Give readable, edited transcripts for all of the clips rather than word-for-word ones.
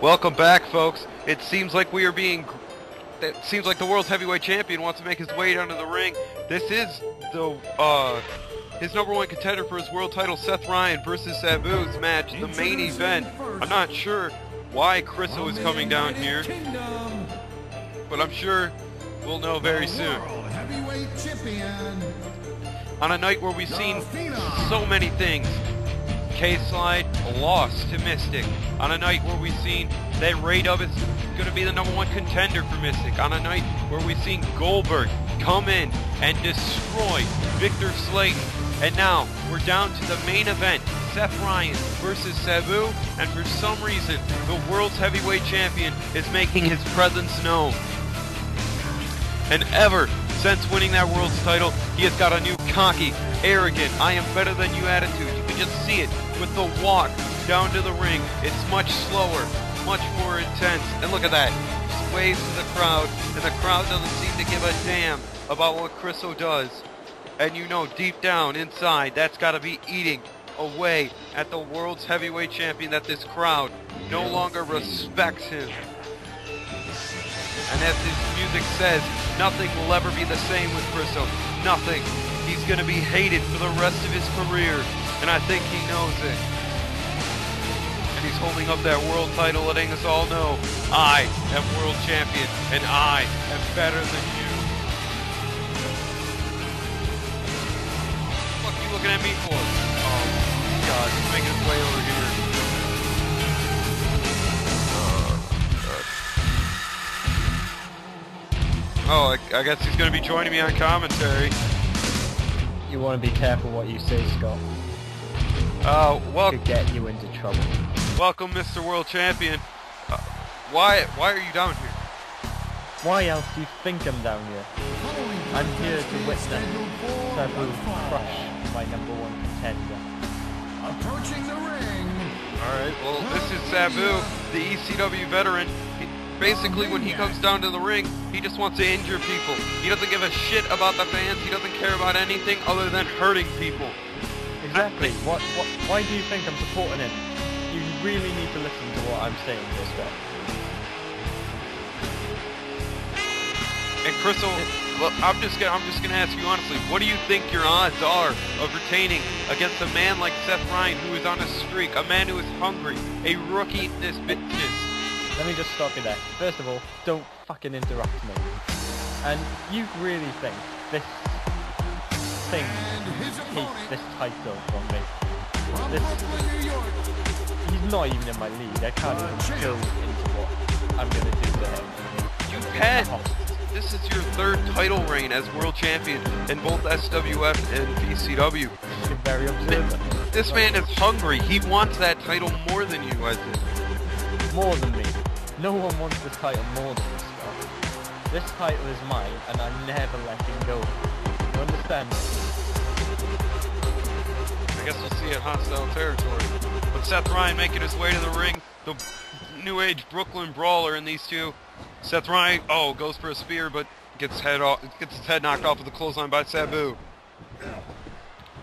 Welcome back, folks. It seems like we are being... It seems like the world's heavyweight champion wants to make his way down to the ring. This is the, his #1 contender for his world title, Seth Ryan versus Sabu's match, the main event. I'm not sure why Chriso is coming down here, but I'm sure we'll know very soon. On a night where we've seen so many things. K-Slide lost to Mystic. On a night where we've seen that Ray Dub is going to be the #1 contender for Mystic. On a night where we've seen Goldberg come in and destroy Victor Slayton. And now we're down to the main event, Seth Ryan versus Sabu, and for some reason the world's heavyweight champion is making his presence known. And ever since winning that world's title, he has got a new cocky, arrogant, I am better than you attitude. You can just see it with the walk down to the ring. It's much slower, much more intense. And look at that. Just waves to the crowd, and the crowd doesn't seem to give a damn about what Chriso does. And you know deep down inside that's got to be eating away at the world's heavyweight champion, that this crowd no longer respects him. And as his music says, nothing will ever be the same with Chriso. Nothing. He's going to be hated for the rest of his career, and I think he knows it. And he's holding up that world title, letting us all know, I am world champion, and I am better than you. What are you looking at me for? Oh, God, he's making his way over here. Oh, I guess he's going to be joining me on commentary. You want to be careful what you say, Scott. Welcome. Could get you into trouble. Welcome, Mr. World Champion. Why are you down here? Why else do you think I'm down here? I'm here to witness Sabu crush my #1 contender. Approaching the ring. Alright, well, this is Sabu, the ECW veteran. Basically, when he comes down to the ring, he just wants to injure people. He doesn't give a shit about the fans. He doesn't care about anything other than hurting people. Exactly. Why do you think I'm supporting him? You really need to listen to what I'm saying this way. And Chriso, well, I'm just gonna ask you honestly, what do you think your odds are of retaining against a man like Seth Ryan, who is on a streak, a man who is hungry, a rookie in this business? Let me just stop you there. First of all, don't fucking interrupt me. And you really think this thing takes this title from me? He's not even in my league. I can't even go into what I'm gonna do to him. You've had, this is your 3rd title reign as world champion in both SWF and VCW. You're very observant. This man is hungry. He wants that title more than you, I think. More than me. No one wants this title more than this guy. This title is mine, and I'm never letting go. You understand? I guess we'll see at hostile territory. But Seth Ryan making his way to the ring, the New Age Brooklyn brawler in these two. Seth Ryan, goes for a spear, but gets his head knocked off with a clothesline by Sabu.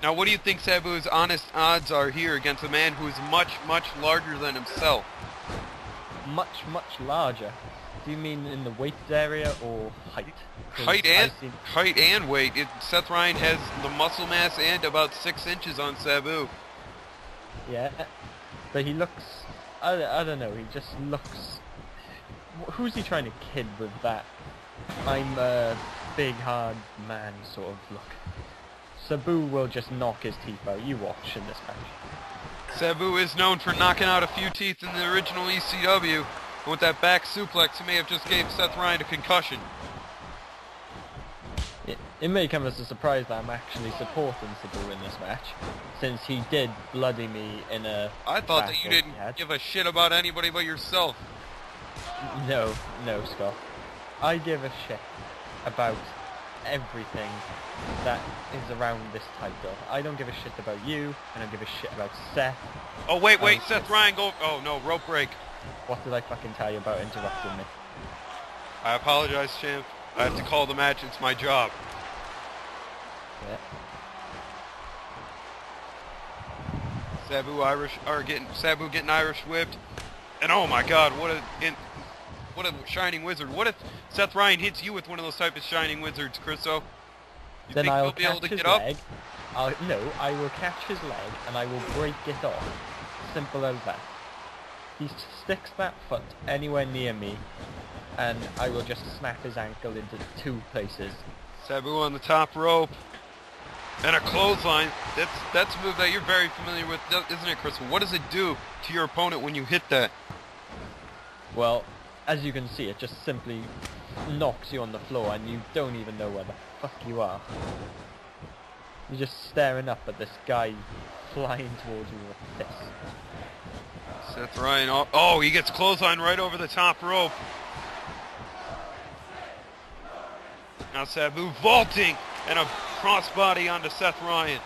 Now, what do you think Sabu's honest odds are here against a man who is much, much larger than himself? Much larger. Do you mean in the weight area or height? Height and weight. Seth Ryan has the muscle mass and about 6 inches on Sabu. Yeah, but he looks... I don't know, he just looks... Who's he trying to kid with that I'm a big hard man sort of look? Sabu will just knock his teeth out. You watch in this match. Sabu is known for knocking out a few teeth in the original ECW. And with that back suplex, he may have just gave Seth Ryan a concussion. It may come as a surprise that I'm actually supporting Sabu in this match, since he did bloody me in a... I thought that you didn't give a shit about anybody but yourself. No, Scott. I give a shit about everything that is around this title. I don't give a shit about you. I don't give a shit about Seth. Oh, wait, Seth Ryan, go... Oh, no, rope break. What did I fucking tell you about interrupting me? I apologize, champ. I have to call the match. It's my job. Yeah. Sabu getting Irish whipped. And oh my God, what a shining wizard. What if Seth Ryan hits you with one of those type of shining wizards, Chriso? You Then think I'll you'll be able catch to his get up? leg. No, I will catch his leg and I will break it off. Simple as that. He sticks that foot anywhere near me, and I will just snap his ankle into 2 places. Sabu on the top rope. And a clothesline. That's a move that you're very familiar with, isn't it, Crystal? What does it do to your opponent when you hit that? Well, as you can see, it just simply knocks you on the floor and you don't even know where the fuck you are. You're just staring up at this guy flying towards you with a fist. Seth Ryan, oh, he gets clothesline right over the top rope. Now Sabu vaulting and a crossbody onto Seth Ryan.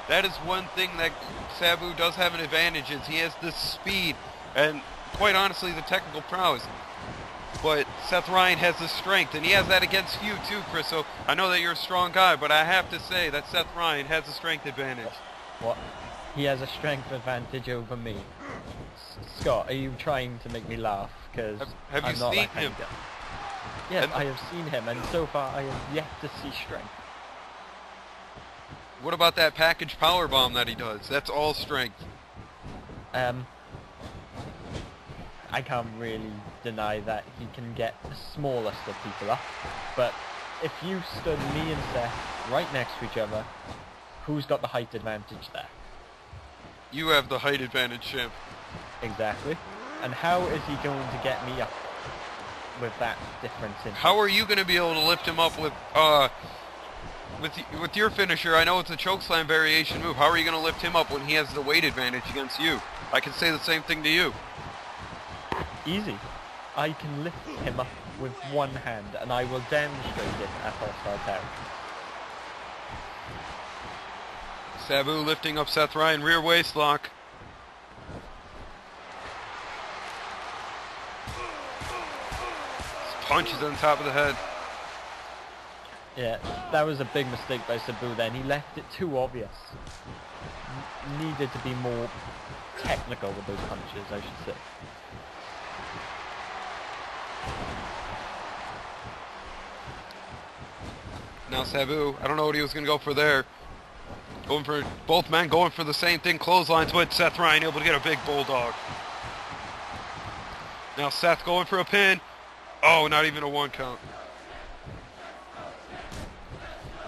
That is one thing that Sabu does have an advantage, is he has the speed and quite honestly the technical prowess. But Seth Ryan has the strength, and he has that against you too, Chris. So I know that you're a strong guy, but I have to say that Seth Ryan has a strength advantage. What? He has a strength advantage over me. Scott, are you trying to make me laugh? Because have you seen him? Yes, I have seen him, and so far I have yet to see strength. What about that package powerbomb that he does? That's all strength. I can't really deny that he can get the smallest of people up, but if you stood me and Seth right next to each other, who's got the height advantage there? You have the height advantage, champ. Exactly. And how is he going to get me up with that difference in? How are you going to be able to lift him up with your finisher? I know it's a chokeslam variation move. How are you going to lift him up when he has the weight advantage against you? I can say the same thing to you. Easy. I can lift him up with one hand, and I will demonstrate it at hostile territory. Sabu lifting up Seth Ryan, rear waist lock. Punches on top of the head. Yeah, that was a big mistake by Sabu then. He left it too obvious. Needed to be more technical with those punches, I should say. Now Sabu, I don't know what he was going to go for there. Going for, both men going for the same thing, clotheslines, but Seth Ryan able to get a big bulldog. Now Seth going for a pin. Oh, not even a 1 count.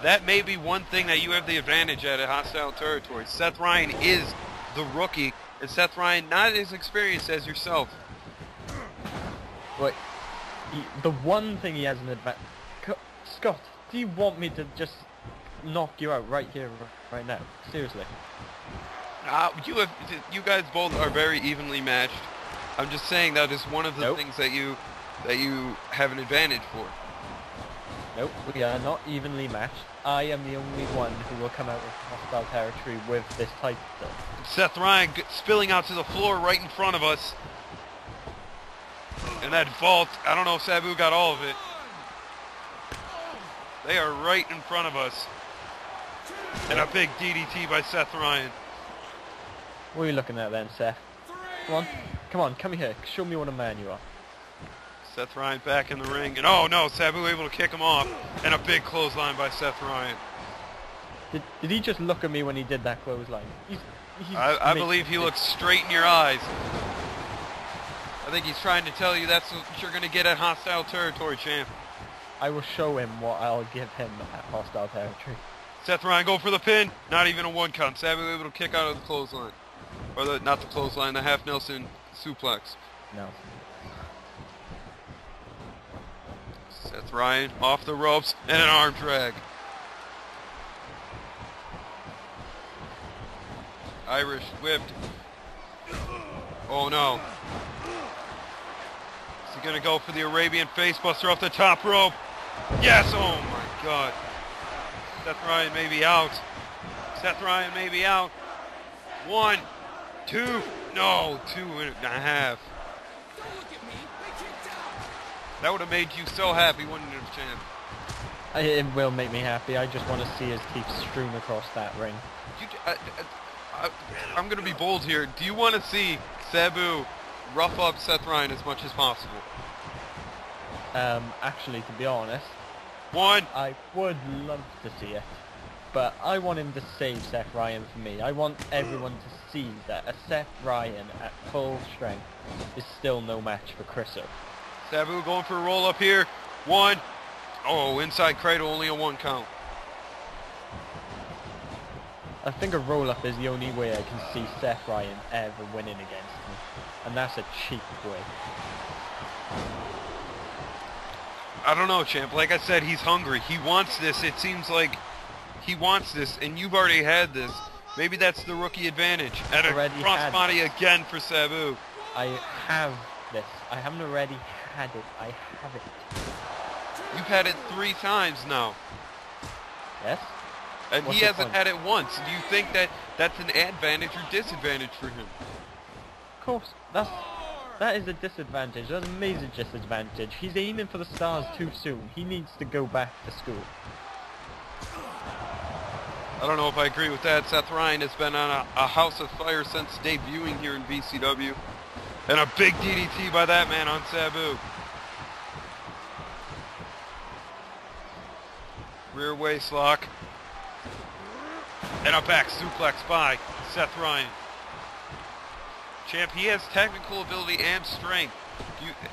That may be one thing that you have the advantage at hostile territory. Seth Ryan is the rookie, and Seth Ryan not as experienced as yourself. Wait, the one thing he has an advantage... Scott, do you want me to just knock you out right here, right now? Seriously. You guys both are very evenly matched. I'm just saying that is one of the things that you have an advantage for. Nope, we are not evenly matched. I am the only one who will come out of hostile territory with this title. Seth Ryan spilling out to the floor right in front of us. And that vault, I don't know if Sabu got all of it. They are right in front of us. And a big DDT by Seth Ryan. What are you looking at then, Seth? Come on, come here. Show me what a man you are. Seth Ryan back in the ring, and oh no, Sabu able to kick him off, and a big clothesline by Seth Ryan. Did he just look at me when he did that clothesline? I believe he looked straight in your eyes. I think he's trying to tell you that's what you're going to get at hostile territory, champ. I will show him what I'll give him at hostile territory. Seth Ryan go for the pin, not even a 1 count. Sabu able to kick out of the clothesline. Or not the clothesline, the half Nelson suplex. No. Seth Ryan off the ropes and an arm drag. Irish whipped. Oh no. Is he gonna go for the Arabian facebuster off the top rope? Yes! Oh my god. Seth Ryan may be out. Seth Ryan may be out. 1, 2, no, 2.5. That would have made you so happy, wouldn't it, champ? It will make me happy. I just want to see his teeth strewn across that ring. I'm going to be bold here. Do you want to see Sabu rough up Seth Ryan as much as possible? Actually, to be honest, One. I would love to see it. But I want him to save Seth Ryan for me. I want everyone to see that a Seth Ryan at full strength is still no match for Chriso. Sabu going for a roll up here. One. Oh, inside cradle, only a 1 count. I think a roll-up is the only way I can see Seth Ryan ever winning against me. And that's a cheap way. I don't know, champ. Like I said, he's hungry. He wants this. It seems like he wants this, and you've already had this. Maybe that's the rookie advantage. And a crossbody again for Sabu. I have this. I haven't already had it. I have it. You've had it 3 times now. Yes? And What's he the hasn't point? had it once. Do you think that that's an advantage or disadvantage for him? Of course. That is a disadvantage. That's a major disadvantage. He's aiming for the stars too soon. He needs to go back to school. I don't know if I agree with that. Seth Ryan has been on a house of fire since debuting here in VCW. And a big DDT by that man on Sabu. Rear waist lock. And a back suplex by Seth Ryan. Champ, he has technical ability and strength.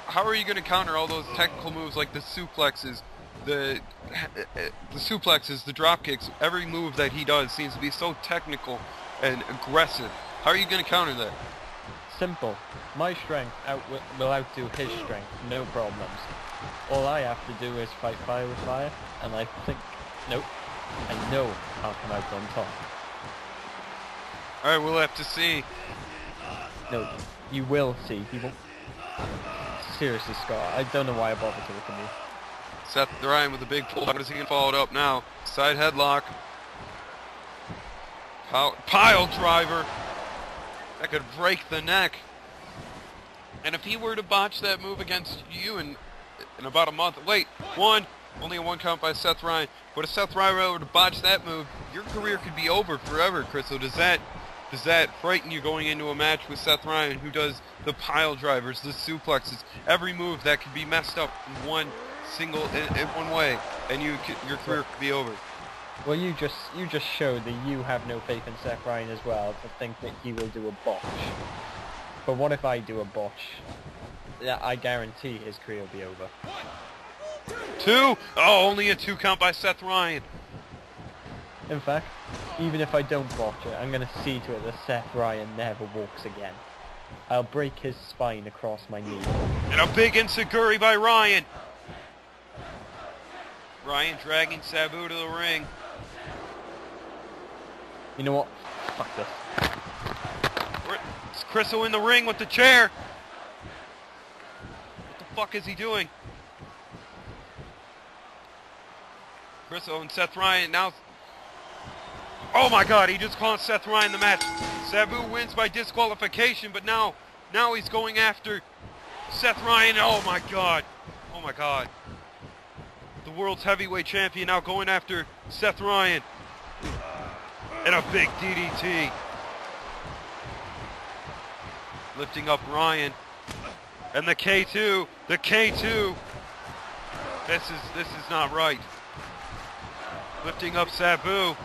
How are you going to counter all those technical moves like the suplexes, the drop kicks? Every move that he does seems to be so technical and aggressive. How are you going to counter that? Simple. My strength will outdo his strength. No problems. All I have to do is fight fire with fire, and I think, nope, I know I'll come out on top. Alright, we'll have to see. No, you will see. He won't. Seriously, Scott, I don't know why I bothered to look at you. Seth Ryan with a big pull. How does he get followed up now? Side headlock. Pile driver. That could break the neck. And if he were to botch that move against you in about a month, wait, only a 1 count by Seth Ryan. But if Seth Ryan were to botch that move, your career could be over forever, Chris. So does that frighten you going into a match with Seth Ryan, who does the pile drivers, the suplexes, every move that could be messed up in one way, and your career could be over? Well, you just showed that you have no faith in Seth Ryan as well to think that he will do a botch. But what if I do a botch? Yeah, I guarantee his career will be over. 2? Oh, only a 2 count by Seth Ryan. In fact, even if I don't botch it, I'm going to see to it that Seth Ryan never walks again. I'll break his spine across my knee. And a big enziguri by Ryan. Ryan dragging Sabu to the ring. You know what? Fuck this. It's Chriso in the ring with the chair. What the fuck is he doing? Chriso and Seth Ryan now. Oh my god, he just cost Seth Ryan the match. Sabu wins by disqualification, but now he's going after Seth Ryan. Oh my god. Oh my god. The world's heavyweight champion now going after Seth Ryan. And a big DDT. Lifting up Ryan. And the K2. The K2. This is not right. Lifting up Sabu.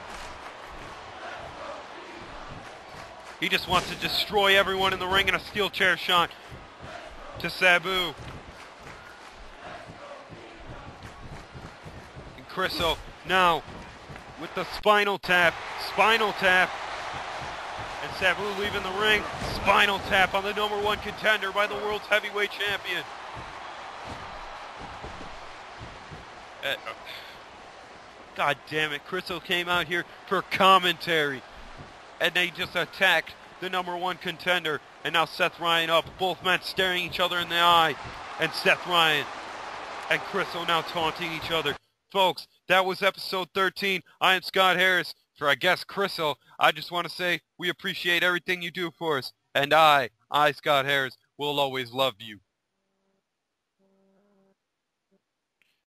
He just wants to destroy everyone in the ring in a steel chair shot to Sabu. And Chriso now with the spinal tap. And Sabu leaving the ring. Spinal tap on the #1 contender by the world's heavyweight champion. God damn it, Chriso came out here for commentary. And they just attacked the #1 contender. And now Seth Ryan up. Both men staring each other in the eye. And Seth Ryan and Chriso now taunting each other. Folks, that was episode 13. I am Scott Harris. For, I guess, Chriso, I just want to say we appreciate everything you do for us. And I, Scott Harris, will always love you.